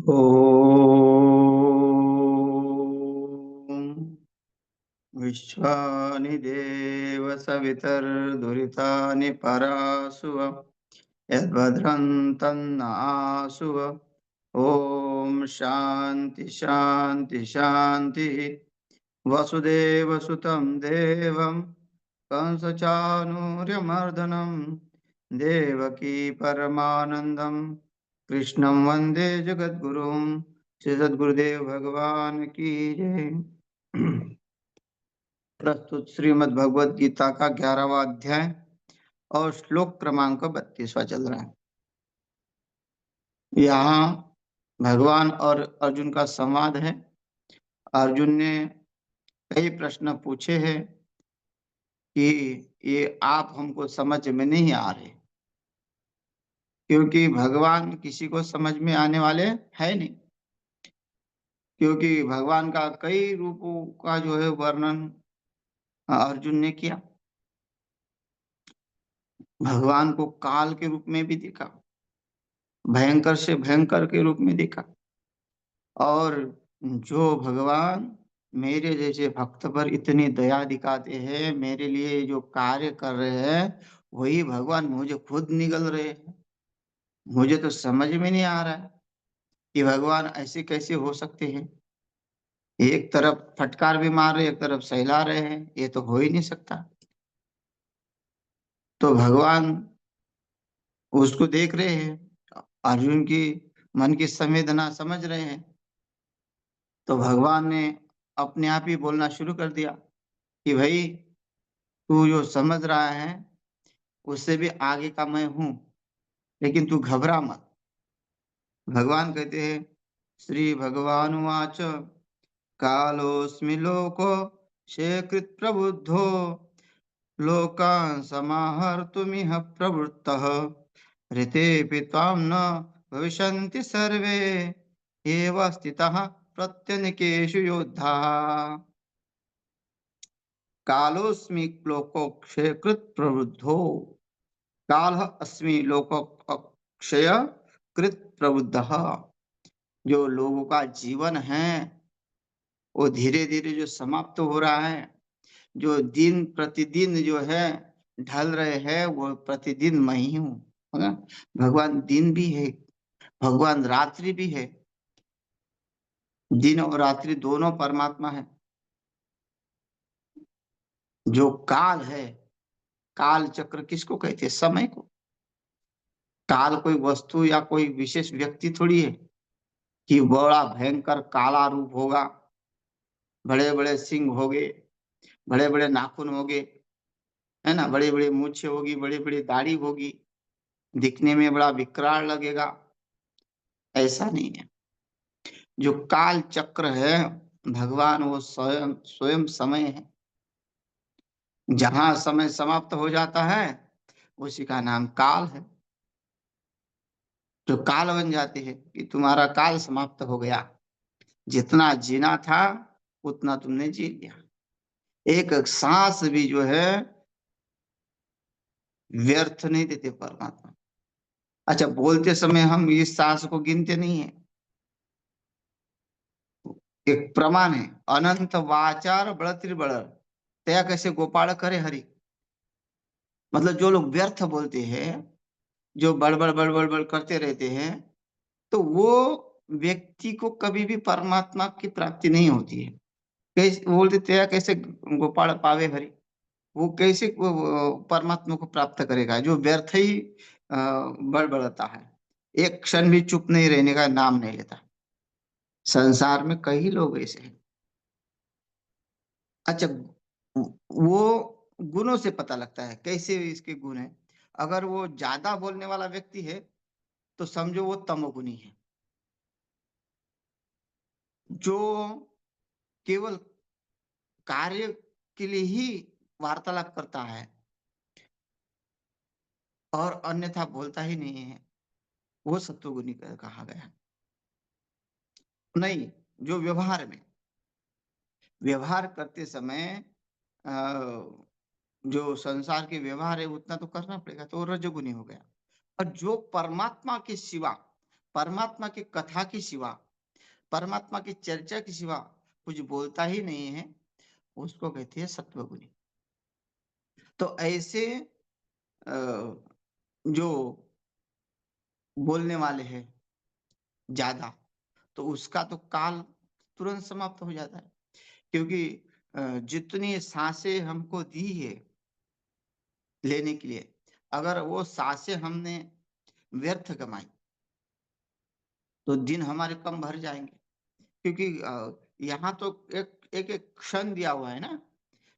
ॐ विश्वानि देव सवितर्दुरितानि परासुव यद्भद्रं तन्नासुव। ॐ शान्ति शान्ति शान्तिः। वसुदेवसुतं देवं कंसचाणूर्यमर्दनं देवकी परमानन्दं कृष्णं वन्दे जगद्गुरुं। श्री सद्गुरुदेव भगवान की जय। प्रस्तुत श्रीमद् भगवद गीता का 11वां अध्याय और श्लोक क्रमांक 32वां चल रहा है। यहाँ भगवान और अर्जुन का संवाद है। अर्जुन ने कई प्रश्न पूछे हैं कि ये आप हमको समझ में नहीं आ रहे, क्योंकि भगवान किसी को समझ में आने वाले है नहीं, क्योंकि भगवान का कई रूपों का जो है वर्णन अर्जुन ने किया। भगवान को काल के रूप में भी देखा, भयंकर से भयंकर के रूप में देखा, और जो भगवान मेरे जैसे भक्त पर इतनी दया दिखाते हैं, मेरे लिए जो कार्य कर रहे हैं, वही भगवान मुझे खुद निगल रहे हैं। मुझे तो समझ में नहीं आ रहा है कि भगवान ऐसे कैसे हो सकते हैं। एक तरफ फटकार भी मार रहे, एक तरफ सहला रहे हैं, ये तो हो ही नहीं सकता। तो भगवान उसको देख रहे हैं, अर्जुन की मन की संवेदना समझ रहे हैं। तो भगवान ने अपने आप ही बोलना शुरू कर दिया कि भाई, तू जो समझ रहा है उससे भी आगे का मैं हूं, लेकिन तू घबरा मत। भगवान कहते हैं, श्री भगवान वाच कालोस्मि लोको शेकृत प्रबुद्धो लोकान् समाहर्तुमिह प्रवृत्तः ऋतेऽपि त्वां न भविष्यन्ति सर्वे एव स्थितः प्रत्यनीकेषु योद्धाः। कालोस्मि लोकोक्षयकृत प्रवृद्धो। काल अस्मि लोकोक्षय कृत प्रबुद्धः। जो लोगों का जीवन है वो धीरे धीरे जो समाप्त हो रहा है, जो दिन प्रतिदिन जो है ढल रहे हैं, वो प्रतिदिन मैं ही हूँ, है ना। भगवान दिन भी है, भगवान रात्रि भी है। दिन और रात्रि दोनों परमात्मा है। जो काल है, काल चक्र किसको कहते हैं? समय को। काल कोई वस्तु या कोई विशेष व्यक्ति थोड़ी है कि बड़ा भयंकर काला रूप होगा, बड़े बड़े सिंह होंगे, बड़े बड़े नाखून होंगे, है ना, बड़ी बड़ी मूछें होगी, बड़ी बड़ी दाढ़ी होगी, दिखने में बड़ा विकराल लगेगा। ऐसा नहीं है। जो काल चक्र है भगवान, वो स्वयं स्वयं समय है। जहां समय समाप्त हो जाता है उसी का नाम काल है। जो काल बन जाती है कि तुम्हारा काल समाप्त हो गया, जितना जीना था उतना तुमने जी लिया। एक सांस भी जो है व्यर्थ नहीं देते परमात्मा। अच्छा, बोलते समय हम इस सांस को गिनते नहीं है। एक प्रमाण है, अनंत वाचार बड़तिर बड़र तया कैसे गोपाल करे हरि। मतलब जो लोग व्यर्थ बोलते हैं, जो बड़बड़ बड़बड़ बड़ करते रहते हैं, तो वो व्यक्ति को कभी भी परमात्मा की प्राप्ति नहीं होती है। कैसे बोलते, तया कैसे गोपाल पावे हरि। वो कैसे परमात्मा को प्राप्त करेगा जो व्यर्थ ही बड़बड़ाता है, एक क्षण भी चुप नहीं रहने का नाम नहीं लेता। संसार में कई लोग ऐसे हैं। अच्छा, वो गुणों से पता लगता है कैसे इसके गुण है। अगर वो ज्यादा बोलने वाला व्यक्ति है तो समझो वो तमोगुणी है। जो केवल कार्य के लिए ही वार्तालाप करता है और अन्यथा बोलता ही नहीं है, वो सत्वगुणी कहा गया। नहीं, जो व्यवहार करते समय जो संसार के व्यवहार है उतना तो करना पड़ेगा, तो वो रजोगुनी हो गया। और जो परमात्मा के सिवा परमात्मा की कथा के सिवा, परमात्मा की चर्चा के सिवा कुछ बोलता ही नहीं है, उसको कहते हैं सत्वगुणी। तो ऐसे अ, जो बोलने वाले हैं ज़्यादा, तो उसका तो काल तुरंत समाप्त हो जाता है। क्योंकि जितनी साँसें हमको दी है लेने के लिए, अगर वो साँसें हमने व्यर्थ गँवाई, तो दिन हमारे कम भर जाएँगे। क्योंकि यहाँ तो एक-एक क्षण दिया हुआ है ना,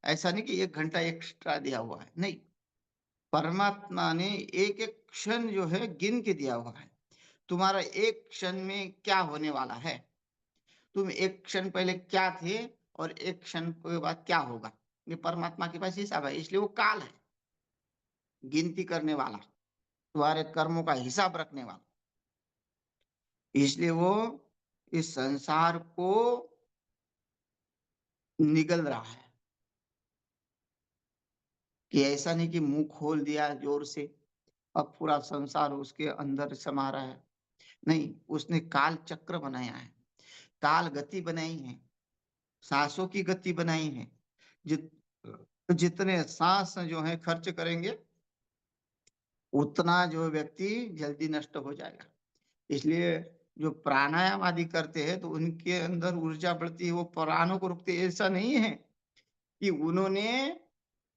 ऐसा नहीं कि 1 घंटा एक्स्ट्रा दिया हुआ है, नहीं। परमात्मा ने एक-एक क्षण जो है गिन के दिया हुआ है। तुम्हारा एक क्षण में क्या होने वाला है? तुम एक क्षण पहले क्या थे और एक क्षण के बाद क्या होगा? ये परमात्मा के पास हिसाब है, इसलिए वो काल है, गिनती करने वाला, तुम्हारे कर्मों का हिसाब रखने वाला। इसलिए वो इस संसार को निगल रहा है, कि ऐसा नहीं कि मुँह खोल दिया ज़ोर से, अब पूरा संसार उसके अंदर समा रहा है। नहीं, उसने काल चक्र बनाया है, काल गति बनाई है, साँसों की गति बनाई है। जित जितने साँस जो है खर्च करेंगे, उतना जो व्यक्ति जल्दी नष्ट हो जाएगा। इसलिए जो प्राणायाम आदि करते हैं, तो उनके अंदर ऊर्जा बढ़ती है, वो प्राणों को रोकते हैं। ऐसा नहीं है कि उन्होंने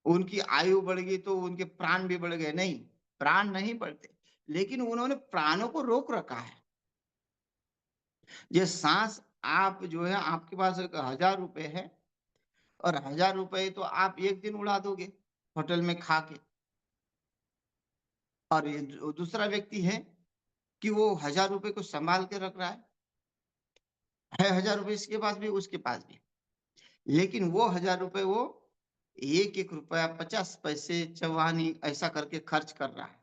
उनकी आयु बढ़ गई तो उनके प्राण भी बढ़ गए, नहीं, प्राण नहीं बढ़ते, लेकिन उन्होंने प्राणों को रोक रखा है। ये साँस आप जो है आपके पास अगर ₹1000 है और ₹1000 तो आप 1 दिन उड़ा दोगे, होटल में खा के। और ये जो दूसरा व्यक्ति है कि वो ₹1000 को सँभाल के रख रहा है ₹1000 इसके पास भी, उसके पास भी। लेकिन वो ₹1000 वो 1-1 रुपया 50 पैसे चौवानी ऐसा करके खर्च कर रहा है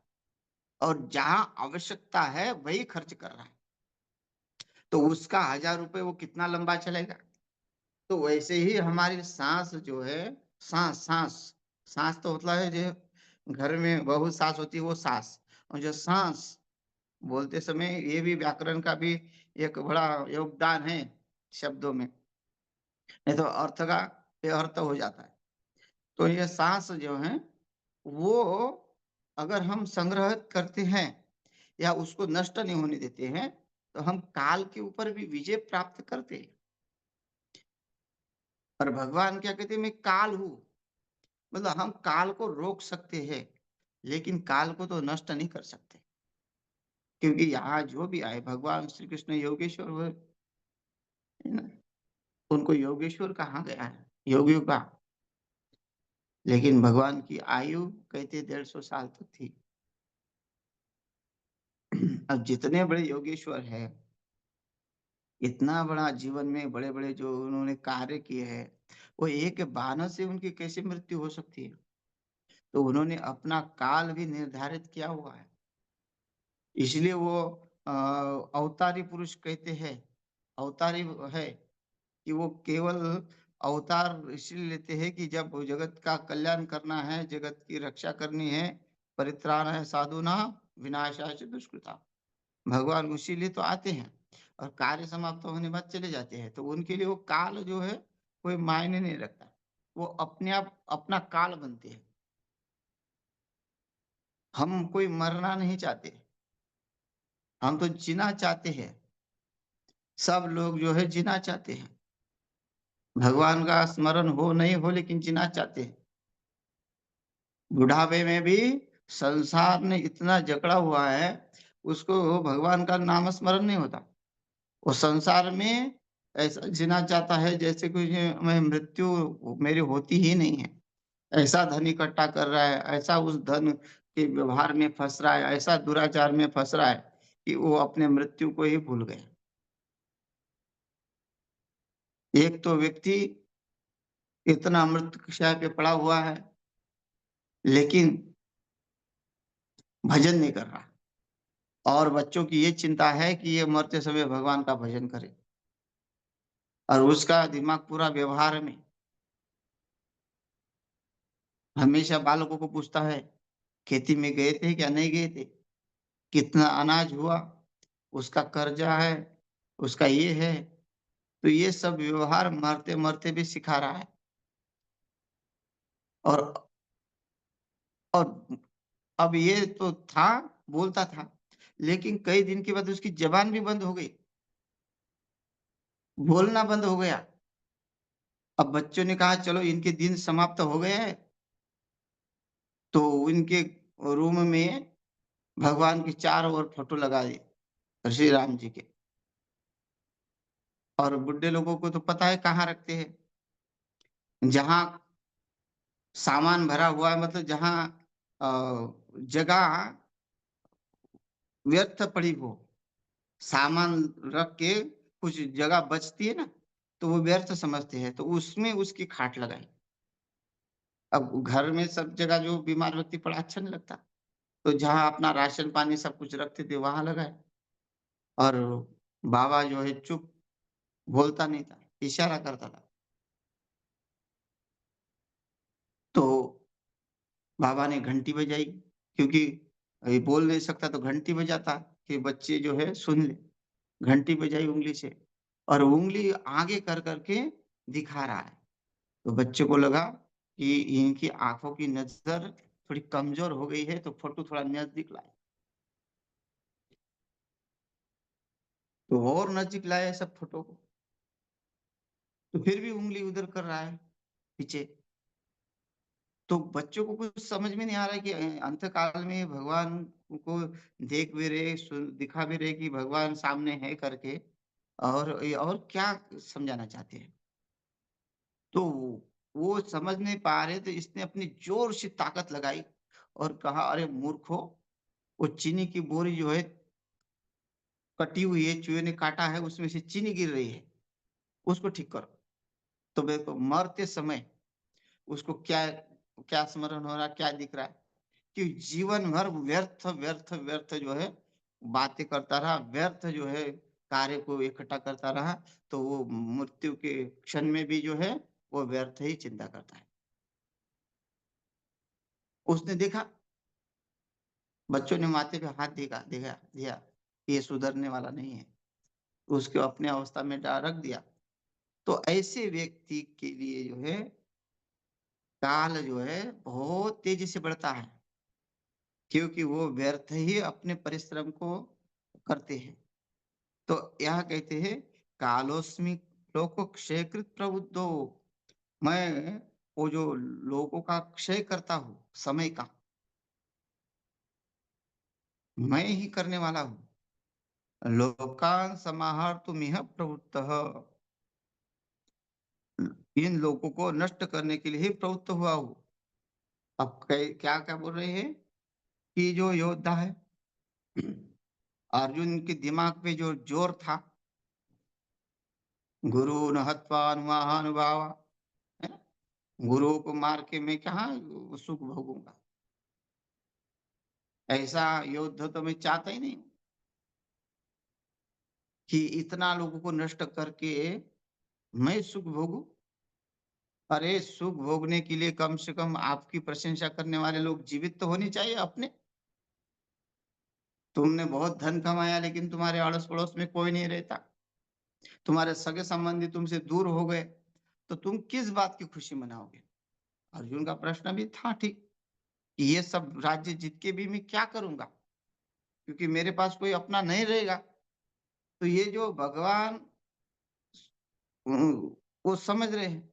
और जहाँ आवश्यकता है वही खर्च कर रहा है। तो उसका ₹1000 वो कितना लंबा चलेगा? तो वैसे ही हमारी साँस जो है, साँस साँस साँस तो मतलब है जो घर में बहुत साँस होती है वो साँस, और जो साँस बोलते समय ये भी व्याकरण का भी एक बड़ा योगदान है शब्दों में, नहीं तो अर्थ का बेअर्थ हो जाता है। तो ये साँस जो है, वो अगर हम संग्रहित करते हैं या उसको नष्ट नहीं होने देते हैं, तो हम काल के ऊपर भी विजय प्राप्त करते हैं। और भगवान क्या कहते हैं, मैं काल हूँ, मतलब हम काल को रोक सकते हैं, लेकिन काल को तो नष्ट नहीं कर सकते। क्योंकि यहाँ जो भी आए भगवान श्री कृष्ण योगेश्वर हुए, है ना? उनको योगेश्वर कहा गया है, योगियों का। लेकिन भगवान की आयु कहते 150 साल तक थी। अब जितने बड़े योगेश्वर हैं, इतना बड़ा जीवन में बड़े-बड़े जो उन्होंने कार्य किए हैं, वो एक बानर से उनकी कैसे मृत्यु हो सकती है? तो उन्होंने अपना काल भी निर्धारित किया हुआ है। इसलिए वो अवतारी पुरुष कहते हैं, अवतारी है कि वो केवल अवतार इसलिए लेते हैं कि जब वो जगत का कल्याण करना है, जगत की रक्षा करनी है, परित्राणाय साधूनां विनाशाय च दुष्कृताम्। भगवान इसीलिए तो आते हैं और कार्य समाप्त होने बाद चले जाते हैं। तो उनके लिए वो काल जो है, कोई मायने नहीं रखता। वो अपने आप अपना काल बनते हैं। हम कोई मरना नहीं चाहते, हम तो जीना चाहते हैं। सब लोग जो है जीना चाहते हैं। भगवान का स्मरण हो नहीं हो लेकिन जीना चाहते हैं। बुढ़ापे में भी संसार ने इतना जकड़ा हुआ है, उसको भगवान का नाम स्मरण नहीं होता। वो संसार में ऐसा जीना चाहता है जैसे कुछ मैं मृत्यु मेरी होती ही नहीं है। ऐसा धन इकट्ठा कर रहा है, ऐसा उस धन के व्यवहार में फँस रहा है, ऐसा दुराचार में फँस रहा है कि वो अपने मृत्यु को ही भूल गए। एक तो व्यक्ति इतना मृत्युशैया पे पड़ा हुआ है, लेकिन भजन नहीं कर रहा, और बच्चों की ये चिंता है कि ये मरते समय भगवान का भजन करे, और उसका दिमाग पूरा व्यवहार में। हमेशा बालकों को पूछता है, खेती में गए थे क्या नहीं गए थे? कितना अनाज हुआ? उसका कर्जा है, उसका ये है, तो ये सब व्यवहार मरते-मरते भी सिखा रहा है। और और अब ये तो था, बोलता था, लेकिन कई दिन के बाद उसकी ज़बान भी बंद हो गई, बोलना बंद हो गया। अब बच्चों ने कहा चलो इनके दिन समाप्त हो गए हैं, तो इनके रूम में भगवान की चारों ओर फ़ोटो लगा दी, श्री राम जी के। और बुड्ढे लोगों को तो पता है कहाँ रखते हैं, जहाँ सामान भरा हुआ है, मतलब जहाँ जगह व्यर्थ पड़ी हो, सामान रख के कुछ जगह बचती है ना, तो वो व्यर्थ समझते हैं, तो उसमें उसकी खाट लगाई। अब घर में सब जगह जो बीमार व्यक्ति पड़ा अच्छा नहीं लगता, तो जहाँ अपना राशन पानी सब कुछ रखते थे वहाँ लगाए। और बाबा जो है चुप, बोलता नहीं था, इशारा करता था। तो बाबा ने घंटी बजाई, क्योंकि ये बोल नहीं सकता तो घंटी बजाता कि बच्चे जो है सुन ले। घंटी बजाई उँगली से, और उँगली आगे कर के दिखा रहा है। तो बच्चे को लगा कि इनकी आँखों की नज़र थोड़ी कमज़ोर हो गई है, तो फ़ोटो थोड़ा नज़दीक लाए। तो और नज़दीक लाए सब फ़ोटो को, तो फिर भी उँगली उधर कर रहा है, पीछे। तो बच्चों को कुछ समझ में नहीं आ रहा है कि अंत काल में भगवान को देख भी रहे, दिखा भी रहे कि भगवान सामने है करके, और ये और क्या समझाना चाहते हैं। तो वो समझ नहीं पा रहे, तो इसने अपनी ज़ोर से ताकत लगाई और कहा, "अरे मूर्खों! वो चीनी की बोरी जो है कटी हुई है, चूहे ने काटा है, उसमें से चीनी गिर रही है, उसको ठीक करो।" तो देखो मरते समय उसको क्या क्या स्मरण हो रहा है, क्या दिख रहा है? कि जीवन भर व्यर्थ, व्यर्थ, व्यर्थ जो है बातें करता रहा, व्यर्थ जो है कार्य को इकट्ठा करता रहा, तो वो मृत्यु के क्षण में भी जो है वो व्यर्थ ही चिंता करता है। उसने देखा, बच्चों ने माथे पे हाथ दिया दिया दिया, ये सुधरने वाला नहीं है। उसको अपने अवस्था में रख दिया। तो ऐसे व्यक्ति के लिए जो है काल जो है बहुत तेजी से बढ़ता है, क्योंकि वो व्यर्थ ही अपने परिश्रम को करते हैं। तो यह कहते हैं, कालोस्मि लोको क्षयकृत प्रबुद्धो, मैं वो जो लोगों का क्षय करता हूँ, समय का, मैं ही करने वाला हूँ। लोकान् समाहर्तुमिह प्रवृत्तः, इन लोगों को नष्ट करने के लिए ही प्रवृत्त हुआ हूँ। अब क्या-क्या बोल रहे हैं कि जो योद्धा है, अर्जुन के दिमाग पे जो जोर था, गुरून् हत्वा महानुभावा, है ना? गुरुओं को मार के मैं कहाँ सुख भोगूँगा। ऐसा युद्ध तो मैं चाहता ही नहीं हूँ कि इतना लोगों को नष्ट करके मैं सुख भोगूँ। अरे! सुख भोगने के लिए कम से कम आपकी प्रशंसा करने वाले लोग जीवित तो होने चाहिए अपने। तुमने बहुत धन कमाया, लेकिन तुम्हारे अड़ोस-पड़ोस में कोई नहीं रहता। तुम्हारे सगे-संबंधी तुमसे दूर हो गए, तो तुम किस बात की खुशी मनाओगे? अर्जुन का प्रश्न भी था ठीक, कि ये सब राज्य जीत के भी मैं क्या करूँगा? क्योंकि मेरे पास कोई अपना नहीं रहेगा। तो ये जो भगवान वो समझ रहे हैं,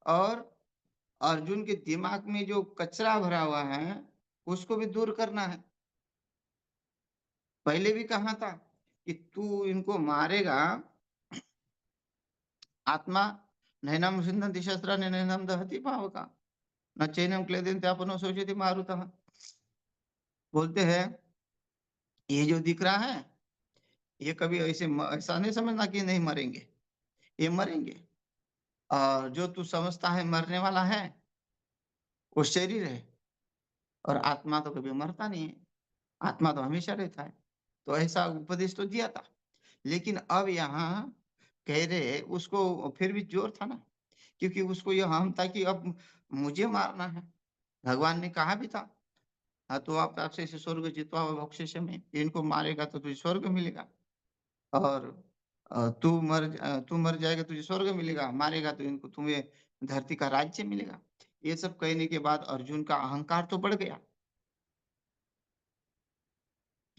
और अर्जुन के दिमाग में जो कचरा भरा हुआ है, उसको भी दूर करना है। पहले भी कहा था कि तू इनको मारेगा, आत्मा नैनम विन्दन्ति शस्त्राणि नैनम दहति पावका, न चैनम क्लेदन्ति आपनो शोषयति मारुतः। बोलते हैं, ये जो दिख रहा है, ये कभी ऐसा नहीं समझना कि नहीं मरेंगे, ये मरेंगे। और जो तू समझता है मरने वाला है, वो शरीर है, और आत्मा तो कभी मरता नहीं है, आत्मा तो हमेशा रहता है। तो ऐसा उपदेश तो दिया था। लेकिन अब यहाँ कह रहे, उसको फिर भी जोर था ना, क्योंकि उसको ये हम था कि अब मुझे मारना है। भगवान ने कहा भी था, हाँ, तो आप आपसे स्वर्ग जित्वा बक्षिष्यामि, इनको मारेगा तो तुझे स्वर्ग मिलेगा। और तू मर जाएगा तुझे स्वर्ग मिलेगा, मारेगा तो इनको तुम्हें धरती का राज्य मिलेगा। ये सब कहने के बाद अर्जुन का अहंकार तो बढ़ गया।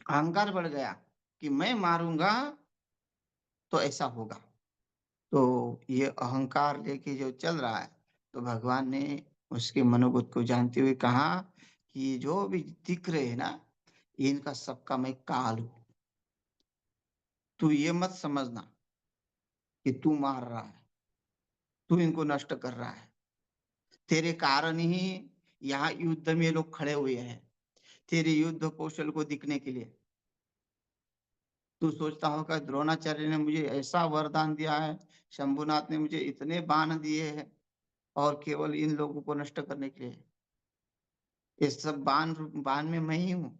अहंकार बढ़ गया कि मैं मारूंगा तो ऐसा होगा। तो ये अहंकार लेके जो चल रहा है, तो भगवान ने उसके मनोगत को जानते हुए कहा कि ये जो भी दिख रहे हैं ना, ये इनका सबका मैं काल हूं। तू ये मत समझना कि तू मार रहा है, तू इनको नष्ट कर रहा है। तेरे कारण ही यहाँ युद्ध में लोग खड़े हुए हैं, तेरे युद्ध कौशल को दिखने के लिए। तू सोचता होगा द्रोणाचार्य ने मुझे ऐसा वरदान दिया है, शंभुनाथ ने मुझे इतने बाण दिए हैं, और केवल इन लोगों को नष्ट करने के लिए। ये सब बाण बाण में मैं ही हूँ,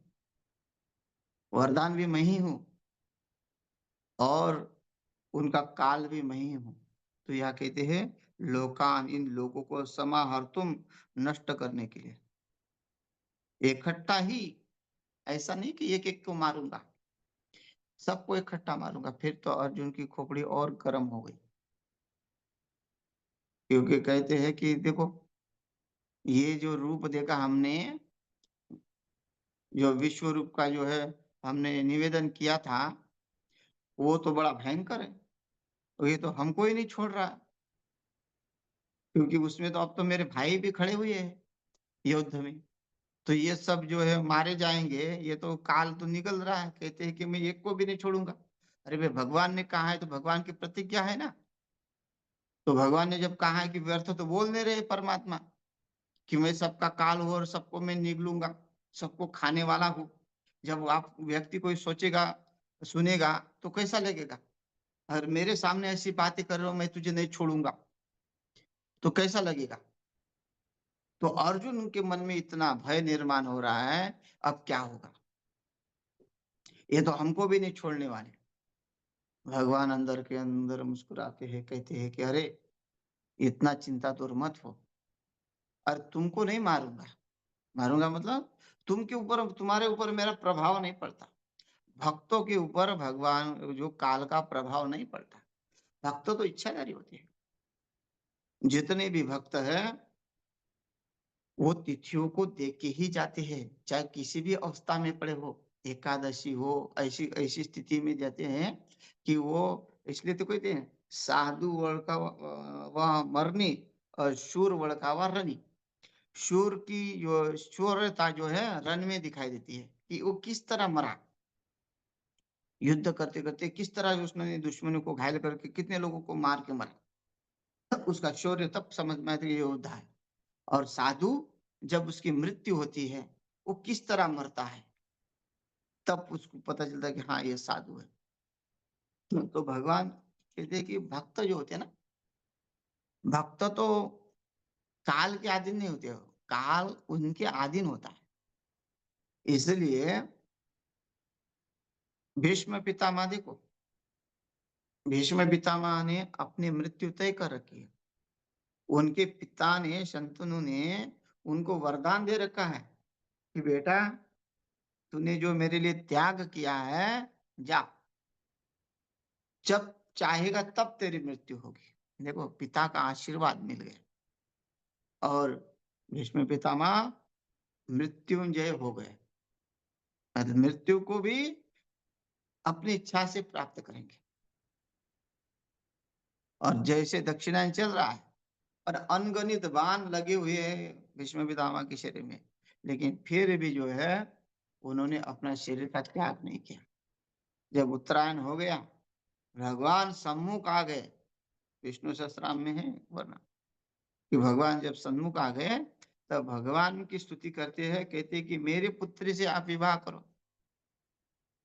वरदान भी मैं ही हूँ, और उनका काल भी मैं ही हूँ। तो यह कहते हैं लोकान, इन लोगों को समाहर्तुम, नष्ट करने के लिए इकट्ठा ही। ऐसा नहीं कि एक एक को मारूंगा, सबको इकट्ठा मारूंगा। फिर तो अर्जुन की खोपड़ी और गर्म हो गई, क्योंकि कहते हैं कि देखो, ये जो रूप देखा हमने, जो विश्व रूप का जो है हमने निवेदन किया था, वो तो बड़ा भयंकर है। तो ये तो हमको ही नहीं छोड़ रहा, क्योंकि उसमें तो अब तो मेरे भाई भी खड़े हुए हैं युद्ध में। तो ये सब जो है मारे जाएंगे, ये तो काल तो निकल रहा है। कहते हैं कि मैं एक को भी नहीं छोड़ूंगा। अरे भाई, भगवान ने कहा है तो भगवान की प्रतिज्ञा है ना। तो भगवान ने जब कहा है कि व्यर्थ तो बोल नहीं रहे परमात्मा कि मैं सबका काल हूँ और सबको मैं निगलूंगा, सबको खाने वाला हूँ। जब आप व्यक्ति कोई सोचेगा, सुनेगा, तो कैसा लगेगा? और मेरे सामने ऐसी बातें कर रहे हो, मैं तुझे नहीं छोड़ूंगा, तो कैसा लगेगा? तो अर्जुन के मन में इतना भय निर्माण हो रहा है, अब क्या होगा, ये तो हमको भी नहीं छोड़ने वाले। भगवान अंदर के अंदर मुस्कुराते हैं, कहते हैं कि अरे, इतना चिंता दूर मत हो। और तुमको नहीं मारूंगा, मारूंगा मतलब तुम के ऊपर, तुम्हारे ऊपर मेरा प्रभाव नहीं पड़ता। भक्तों के ऊपर भगवान जो काल का प्रभाव नहीं पड़ता। भक्त तो इच्छाधारी होते हैं। जितने भी भक्त हैं, वो तिथियों को देख के ही जाते हैं, चाहे किसी भी अवस्था में पड़े हो। एकादशी हो, ऐसी ऐसी स्थिति में जाते हैं कि वो, इसलिए तो कहते हैं साधु वह वह मरनी और शूर वड़कावा रनी। शूर की जो शूरता जो है रन में दिखाई देती है, कि वो किस तरह मरा, युद्ध करते करते किस तरह उसने दुश्मनों को घायल करके कितने लोगों को मार के मरा। तब उसका शौर्य, तब समझ में आता है कि ये योद्धा है। और साधु, जब उसकी मृत्यु होती है, वो किस तरह मरता है, तब उसको पता चलता है कि हाँ, ये साधु है। तो भगवान कहते हैं कि भक्त जो होते हैं ना, भक्त तो काल के अधीन नहीं होते, काल उनके अधीन होता है। इसलिए भीष्म पितामह देखो, भीष्म पितामह ने अपनी मृत्यु तय कर रखी है। उनके पिता ने, शंतनु ने उनको वरदान दे रखा है कि बेटा, तूने जो मेरे लिए त्याग किया है, जा, जब चाहेगा तब तेरी मृत्यु होगी। देखो, पिता का आशीर्वाद मिल गया, और भीष्म पितामह मृत्युंजय हो गए, और मृत्यु को भी अपनी इच्छा से प्राप्त करेंगे। और जैसे दक्षिणायन चल रहा है, और अनगणित बाण लगे हुए हैं भीष्म पितामह के शरीर में, लेकिन फिर भी जो है उन्होंने अपना शरीर का त्याग नहीं किया। जब उत्तरायण हो गया, भगवान सम्मुख आ गए। विष्णु सहस्त्रनाम में है वरना, कि भगवान जब सन्मुख आ गए, तब भगवान की स्तुति करते हैं, कहते हैं कि मेरे पुत्री से आप विवाह करो।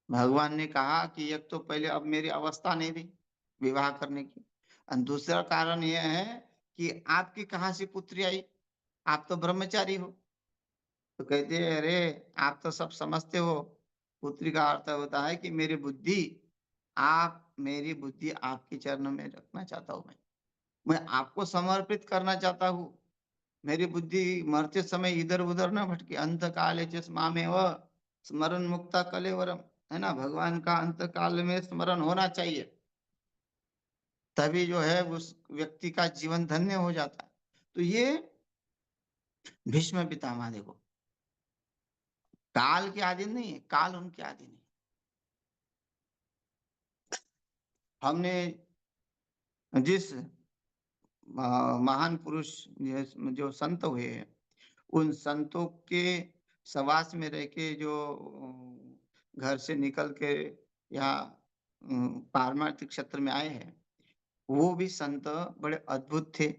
भगवान ने कहा कि एक तो पहले अब मेरी अवस्था नहीं थी विवाह करने की, और दूसरा कारण यह है कि आपकी कहाँ से पुत्री आई, आप तो ब्रह्मचारी हो। तो कहते हैं अरे, आप तो सब समझते हो। पुत्री का अर्थ होता है कि मेरी बुद्धि आपके चरणों में रखना चाहता हूं। मैं आपको समर्पित करना चाहता हूँ। मेरी बुद्धि मरते समय इधर उधर न भटके। अंत काले च मामेव स्मरण मुक्ता कलेवरम। है ना, भगवान का अंत काल में स्मरण होना चाहिए, तभी जो है उस व्यक्ति का जीवन धन्य हो जाता है। तो ये भीष्म पितामह देखो, काल के अधीन नहीं है, काल उनके अधीन है। हमने जिस महान पुरुष जो संत हुए हैं, उन संतों के सवास में रह के जो घर से निकल के यहाँ पारमार्थिक क्षेत्र में आए हैं, वो भी संत बड़े अद्भुत थे।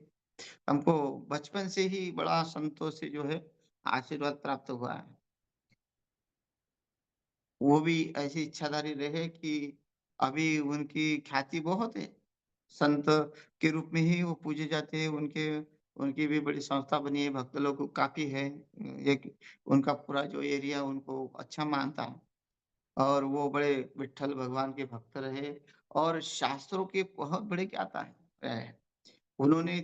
हमको बचपन से ही बड़ा संतों से जो है आशीर्वाद प्राप्त हुआ है। वो भी ऐसी इच्छाधारी रहे कि अभी उनकी ख्याति बहुत है, संत के रूप में ही वो पूजे जाते हैं। उनके उनकी भी बड़ी संस्था बनी है, भक्त लोग काफी है। एक उनका पूरा जो एरिया उनको अच्छा मानता है, और वो बड़े विट्ठल भगवान के भक्त रहे, और शास्त्रों के बहुत बड़े ज्ञाता है रहे। उन्होंने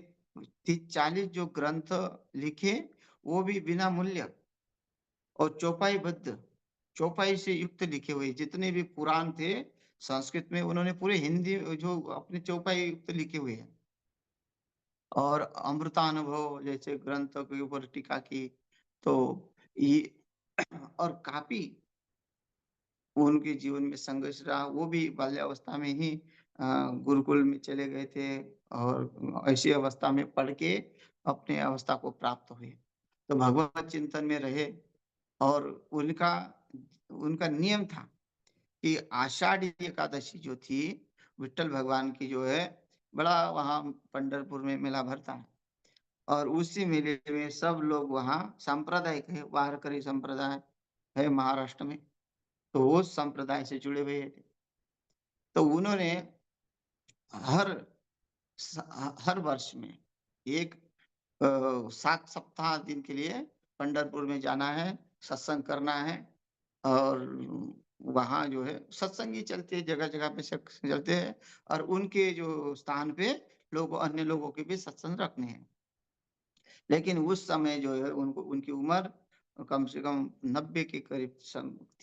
30-40 जो ग्रंथ लिखे, वो भी बिना मूल्य और चौपाईबद्ध, चौपाई से युक्त लिखे हुए जितने भी पुराण थे संस्कृत में, उन्होंने पूरे हिंदी जो अपने चौपाई युक्त लिखे हुए हैं। और अमृतानुभव जैसे ग्रंथों के ऊपर टीका की। तो ये और काफी उनके जीवन में संघर्ष रहा। वो भी बाल्यावस्था में ही गुरुकुल में चले गए थे, और ऐसी अवस्था में पढ़ के अपने अवस्था को प्राप्त हुए। तो भगवत चिंतन में रहे, और उनका उनका नियम था कि आषाढ़ एकादशी जो थी, विट्ठल भगवान की जो है, बड़ा वहाँ पंढरपुर में मेला भरता है, और उसी मेले में सब लोग वहाँ सांप्रदायिक है, वारकरी संप्रदाय है महाराष्ट्र में, तो उस संप्रदाय से जुड़े हुए थे। तो उन्होंने हर हर वर्ष में एक 7 सप्ताह दिन के लिए पंढरपुर में जाना है, सत्संग करना है। और वहाँ जो है सत्संग ही चलते हैं, जगह जगह पे सत्संग चलते हैं, और उनके जो स्थान पे लोग अन्य लोगों के भी सत्संग रखने हैं। लेकिन उस समय जो है उनको उनकी उम्र कम से कम 90 के करीब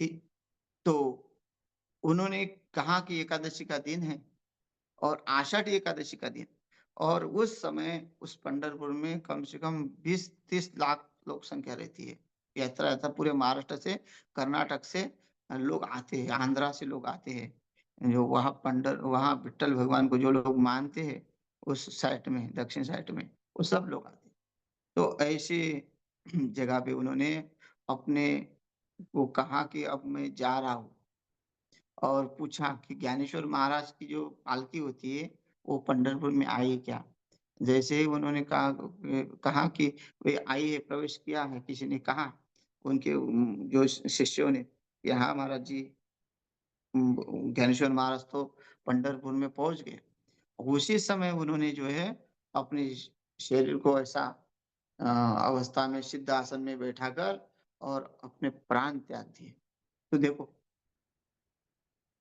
थी। तो उन्होंने कहा कि एकादशी का दिन है, और आषाढ़ एकादशी का दिन, और उस समय उस पंढरपुर में कम से कम 20-30 लाख लोग संख्या रहती है। यात्रा यात्रा पूरे महाराष्ट्र से, कर्नाटक से लोग आते हैं, आंध्रा से लोग आते हैं, जो वहाँ वहाँ विट्ठल भगवान को जो लोग मानते हैं उस साइड में, दक्षिण साइड में, वो सब लोग आते हैं। तो ऐसी जगह पे उन्होंने अपने को कहा कि अब मैं जा रहा हूँ, और पूछा कि ज्ञानेश्वर महाराज की जो पालकी होती है वो पंढरपुर में आई है क्या। जैसे ही उन्होंने कहा कि वे आई है, प्रवेश किया है, किसी ने कहा, उनके जो शिष्यों ने कि हाँ महाराज जी, ज्ञानेश्वर महाराज तो पंढरपुर में पहुंच गए। उसी समय उन्होंने जो है अपने शरीर को ऐसा अवस्था में सिद्ध आसन में बैठाकर और अपने प्राण त्याग दिए। तो देखो,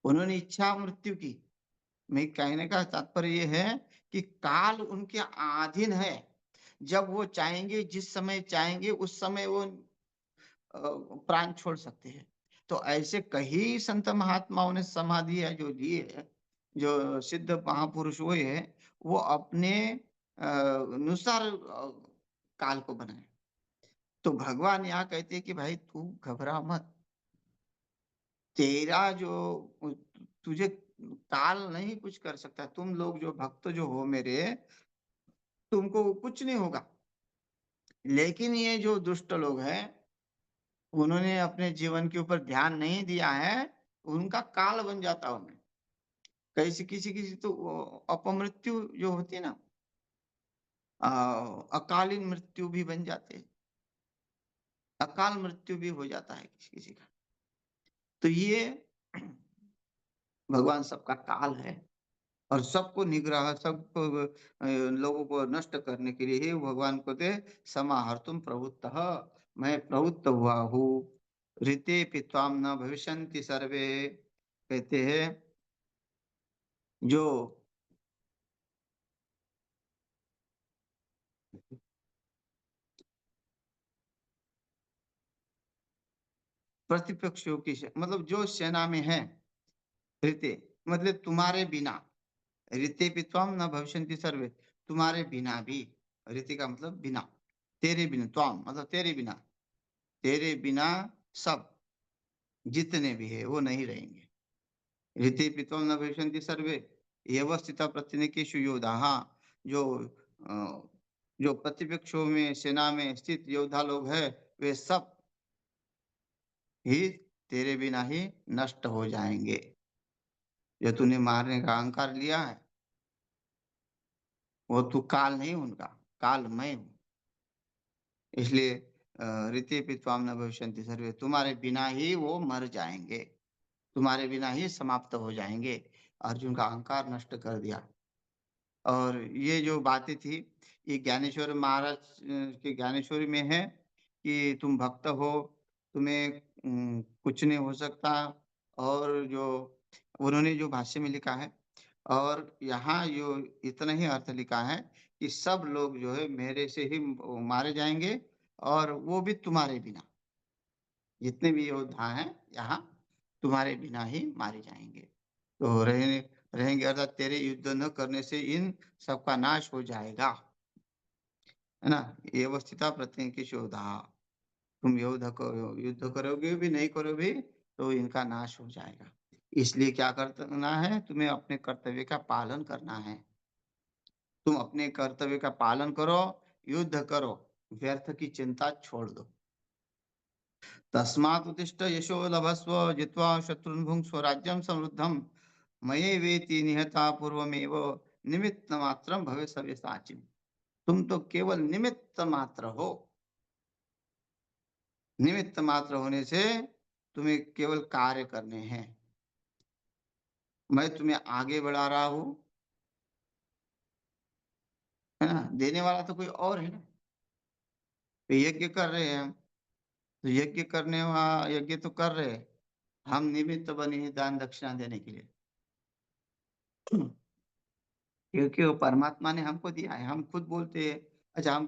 उन्होंने इच्छा मृत्यु की। मैं कहने का तात्पर्य ये है कि काल उनके अधीन है। जब वो चाहेंगे, जिस समय चाहेंगे, उस समय वो प्राण छोड़ सकते हैं। तो ऐसे कई संत महात्माओं ने समाधि है जो ली है, जो सिद्ध महापुरुष हुए हैं, वो अपने अनुसार काल को बनाए। तो भगवान यहाँ कहते हैं कि भाई तू घबरा मत, तेरा जो तुझे काल नहीं कुछ कर सकता। तुम लोग जो भक्त जो हो मेरे, तुमको कुछ नहीं होगा। लेकिन ये जो दुष्ट लोग हैं, उन्होंने अपने जीवन के ऊपर ध्यान नहीं दिया है, उनका काल बन जाता है उन्हें। कैसे किसी किसी तो अपमृत्यु जो होती है ना, अकालीन मृत्यु भी बन जाते हैं, अकाल मृत्यु भी हो जाता है किसी किसी का। तो ये भगवान सबका काल है, और सबको निग्रह, सबको लोगों को नष्ट करने के लिए ही भगवान को दे समाहर्तुम प्रवृत्तः, मैं प्रवृत्त हुआ हूँ। ऋते पित्वाम न भविष्यन्ति सर्वे, कहते हैं जो प्रतिपक्षों की मतलब जो सेना में है, ऋते मतलब तुम्हारे बिना, ऋते त्वम न भविष्यन्ति सर्वे, तुम्हारे बिना भी, ऋते का मतलब बिना, तेरे बिना, त्वम मतलब तेरे बिना, तेरे बिना सब जितने भी है वो नहीं रहेंगे। ऋते त्वम न भविष्यन्ति सर्वे एव स्थिता प्रत्यनीकेषु योधाः, जो जो प्रतिपक्षों में सेना में स्थित योद्धा लोग हैं वे सब ही तेरे बिना ही नष्ट हो जाएंगे। जो तूने मारने का अहंकार लिया है वो तू काल नहीं, उनका काल मैं हूँ। इसलिए ऋते त्वाम न भविष्यन्ति सर्वे, तुम्हारे बिना ही वो मर जाएंगे, तुम्हारे बिना ही समाप्त हो जाएंगे। अर्जुन का अहंकार नष्ट कर दिया। और ये जो बातें थी ये ज्ञानेश्वर महाराज के ज्ञानेश्वरी में है कि तुम भक्त हो, तुम्हें कुछ नहीं हो सकता। और जो उन्होंने जो भाष्य में लिखा है, और यहाँ जो इतना ही अर्थ लिखा है कि सब लोग जो है मेरे से ही मारे जाएंगे, और वो भी तुम्हारे बिना, जितने भी योद्धा हैं यहाँ तुम्हारे बिना ही मारे जाएंगे। तो रहेंगे अर्थात तेरे युद्ध न करने से इन सबका नाश हो जाएगा, है ना। ये अवस्थिता प्रत्यय की शोधा, तुम युद्ध करोगे भी नहीं करोगे तो इनका नाश हो जाएगा। इसलिए क्या करना है, तुम्हें अपने कर्तव्य का पालन करना है। तुम अपने कर्तव्य का पालन करो, युद्ध करो, व्यर्थ की चिंता छोड़ दो। तस्मात् उत्तिष्ठ यशो लभस्व जित्वा शत्रुन् भुङ्क्ष्व राज्यं समृद्धं मयैवेति निहता पूर्वमेव निमित्त मात्रं भवे सव्यसाचिन्। तुम तो केवल निमित्त मात्र हो, निमित्त मात्र होने से तुम्हें केवल कार्य करने हैं। मैं तुम्हें आगे बढ़ा रहा हूँ, है ना। देने वाला तो कोई और है ना। तो यज्ञ कर रहे हैं हम, तो यज्ञ करने वाला यज्ञ तो कर रहे हैं, हम निमित्त बने हैं दान दक्षिणा देने के लिए। क्योंकि वो परमात्मा ने हमको दिया है। हम खुद बोलते हैं, अच्छा हम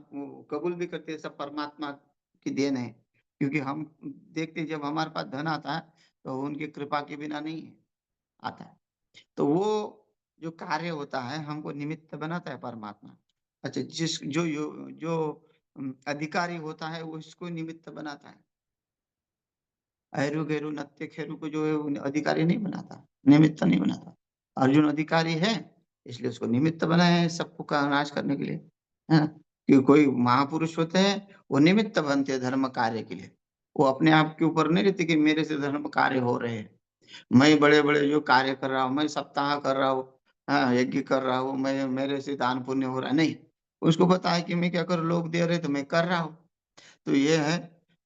कबूल भी करते हैं सब परमात्मा की देन है, क्योंकि हम देखते हैं जब हमारे पास धन आता है तो उनकी कृपा के बिना नहीं है, आता है। तो वो जो कार्य होता है हमको निमित्त बनाता है परमात्मा। अच्छा जो अधिकारी होता है वो इसको निमित्त बनाता है। अहिरु गैरु नत्य खेरु को जो है वो अधिकारी नहीं बनाता, निमित्त नहीं बनाता। अर्जुन अधिकारी है, इसलिए उसको निमित्त बनाया है सबको का नाश करने के लिए, है ना। कि कोई महापुरुष होते हैं वो निमित्त बनते हैं धर्म कार्य के लिए। वो अपने आप के ऊपर नहीं रहते कि मेरे से धर्म कार्य हो रहे हैं, मैं बड़े-बड़े जो कार्य कर रहा हूँ, मैं सप्ताह कर रहा हूँ, हाँ, यज्ञ कर रहा हूँ, मैं मेरे से दान पुण्य हो रहा है, नहीं। उसको पता है कि मैं क्या करूँ, लोग दे रहे तो मैं कर रहा हूँ। तो ये है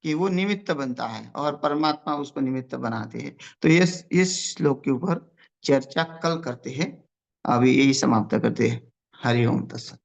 कि वो निमित्त बनता है और परमात्मा उसको निमित्त बनाते हैं। तो इस श्लोक के ऊपर चर्चा कल करते हैं। अभी यही समाप्त करते हैं। हरि ओम तत्सत।